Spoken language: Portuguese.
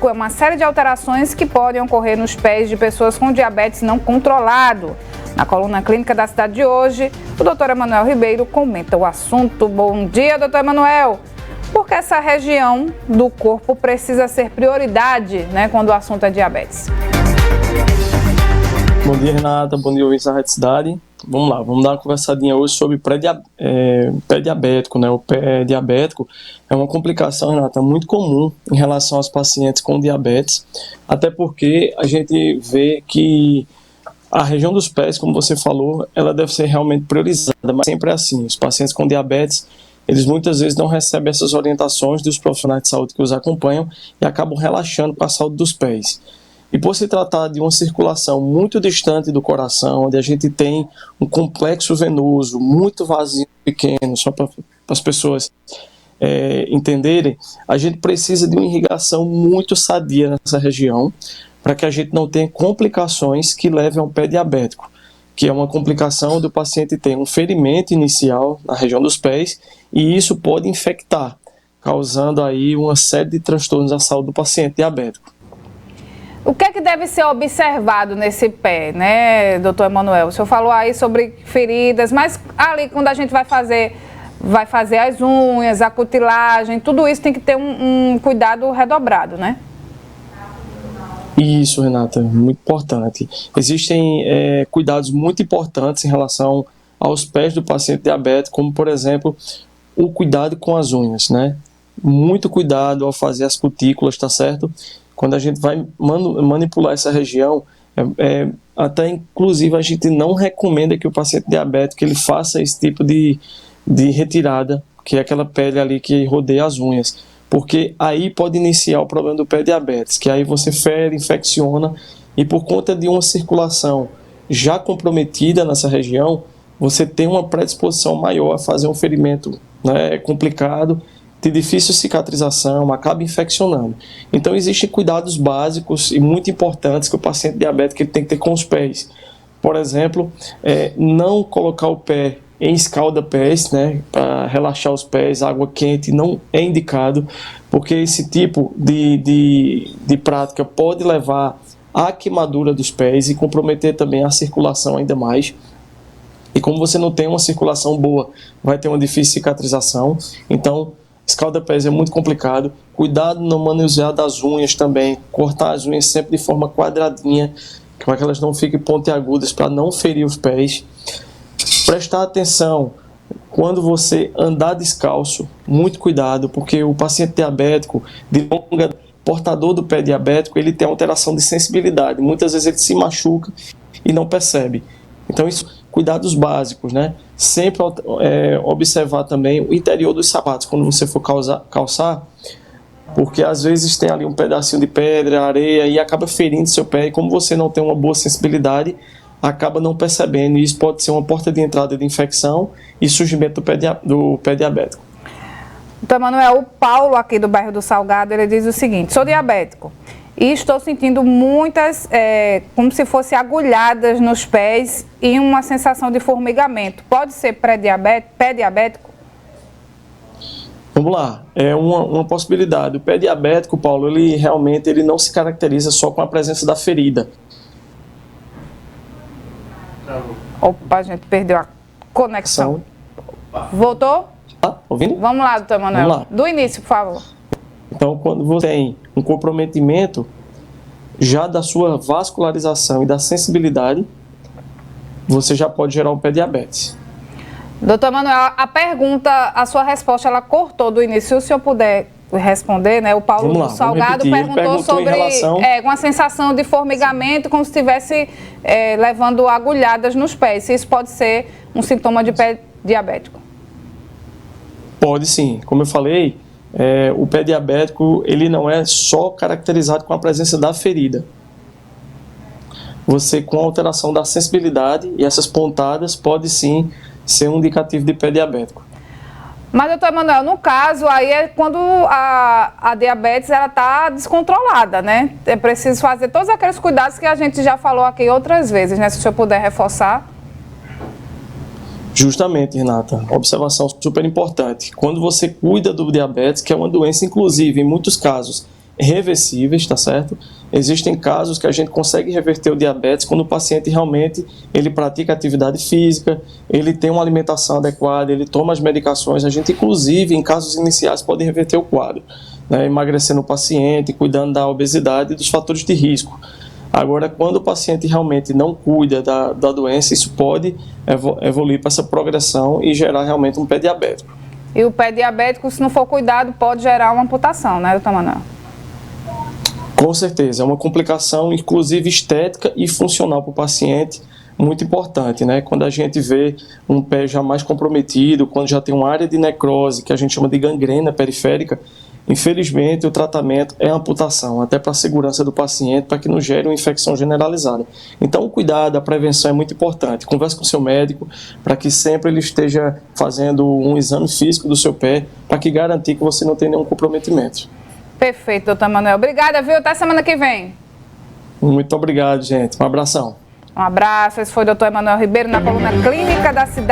diabético é uma série de alterações que podem ocorrer nos pés de pessoas com diabetes não controlado. Na coluna clínica da cidade de hoje, o Dr. Emanuel Ribeiro comenta o assunto. Bom dia, Dr. Emanuel. Por que essa região do corpo precisa ser prioridade, né, quando o assunto é diabetes? Bom dia, Renata. Bom dia, ouvintes da Rádio Cidade. Vamos lá, vamos dar uma conversadinha hoje sobre pé diabético, né? O pé diabético é uma complicação, Renata, muito comum em relação aos pacientes com diabetes, até porque a gente vê que a região dos pés, como você falou, ela deve ser realmente priorizada, mas sempre é assim. Os pacientes com diabetes, eles muitas vezes não recebem essas orientações dos profissionais de saúde que os acompanham e acabam relaxando com a saúde dos pés. E por se tratar de uma circulação muito distante do coração, onde a gente tem um complexo venoso muito vazio, pequeno, só para as pessoas entenderem, a gente precisa de uma irrigação muito sadia nessa região, para que a gente não tenha complicações que levem ao pé diabético, que é uma complicação onde o paciente tem um ferimento inicial na região dos pés, e isso pode infectar, causando aí uma série de transtornos à saúde do paciente diabético. O que é que deve ser observado nesse pé, né, doutor Emanuel? O senhor falou aí sobre feridas, mas ali quando a gente vai fazer as unhas, a cutilagem, tudo isso tem que ter um cuidado redobrado, né? Isso, Renata, muito importante. Existem cuidados muito importantes em relação aos pés do paciente diabético, como, por exemplo, o cuidado com as unhas, né? Muito cuidado ao fazer as cutículas, tá certo? Quando a gente vai manipular essa região, até inclusive a gente não recomenda que o paciente diabético ele faça esse tipo de retirada, que é aquela pele ali que rodeia as unhas, porque aí pode iniciar o problema do pé diabetes, que aí você fere, infecciona, e por conta de uma circulação já comprometida nessa região, você tem uma predisposição maior a fazer um ferimento, né, complicado, de difícil cicatrização, acaba infeccionando. Então existem cuidados básicos e muito importantes que o paciente diabético ele tem que ter com os pés. Por exemplo, não colocar o pé em escalda-pés, né, para relaxar os pés, água quente não é indicado, porque esse tipo de prática pode levar à queimadura dos pés e comprometer também a circulação ainda mais. E como você não tem uma circulação boa, vai ter uma difícil cicatrização. Então, escalda-pés é muito complicado. Cuidado no manusear das unhas também. Cortar as unhas sempre de forma quadradinha, para que elas não fiquem pontiagudas, para não ferir os pés. Prestar atenção quando você andar descalço, muito cuidado, porque o paciente diabético, portador do pé diabético, ele tem alteração de sensibilidade. Muitas vezes ele se machuca e não percebe. Então, cuidados básicos, né? Sempre observar também o interior dos sapatos quando você for calçar, porque às vezes tem ali um pedacinho de pedra, areia e acaba ferindo seu pé, e como você não tem uma boa sensibilidade, acaba não percebendo, e isso pode ser uma porta de entrada de infecção e surgimento do pé diabético. Então, Emanuel, o Paulo aqui do bairro do Salgado, ele diz o seguinte: sou diabético e estou sentindo muitas, como se fossem agulhadas nos pés e uma sensação de formigamento. Pode ser pé diabético? Vamos lá, é uma possibilidade. O pé diabético, Paulo, ele realmente não se caracteriza só com a presença da ferida. Opa, a gente perdeu a conexão. Voltou? Tá ouvindo? Vamos lá, doutor Emanuel. Do início, por favor. Então, quando você tem um comprometimento já da sua vascularização e da sensibilidade, você já pode gerar um pé diabetes. Doutor Emanuel, a sua resposta, ela cortou do início. Se o senhor puder responder, né? O Paulo do Salgado perguntou sobre uma sensação de formigamento, como se estivesse levando agulhadas nos pés. Se isso pode ser um sintoma de pé diabético? Pode sim. Como eu falei, o pé diabético ele não é só caracterizado com a presença da ferida. Você, com a alteração da sensibilidade e essas pontadas, pode sim ser um indicativo de pé diabético. Mas, doutor Emanuel, no caso, aí é quando a diabetes está descontrolada, né? É preciso fazer todos aqueles cuidados que a gente já falou aqui outras vezes, né? Se o senhor puder reforçar. Justamente, Renata. Observação super importante. Quando você cuida do diabetes, que é uma doença, inclusive, em muitos casos, reversíveis, tá certo? Existem casos que a gente consegue reverter o diabetes quando o paciente realmente ele pratica atividade física, ele tem uma alimentação adequada, ele toma as medicações. A gente, inclusive, em casos iniciais, pode reverter o quadro, né? Emagrecendo o paciente, cuidando da obesidade e dos fatores de risco. Agora, quando o paciente realmente não cuida da doença, isso pode evoluir para essa progressão e gerar realmente um pé diabético. E o pé diabético, se não for cuidado, pode gerar uma amputação, né, doutor Manuel? Com certeza, é uma complicação, inclusive estética e funcional para o paciente, muito importante, né? Quando a gente vê um pé já mais comprometido, quando já tem uma área de necrose, que a gente chama de gangrena periférica, infelizmente o tratamento é a amputação, até para a segurança do paciente, para que não gere uma infecção generalizada. Então o cuidado, a prevenção é muito importante. Converse com o seu médico, para que sempre ele esteja fazendo um exame físico do seu pé, para que garantir que você não tenha nenhum comprometimento. Perfeito, doutor Manuel. Obrigada, viu? Até semana que vem. Muito obrigado, gente. Um abração. Um abraço. Esse foi o doutor Emanuel Ribeiro na coluna Clínica da Cidade.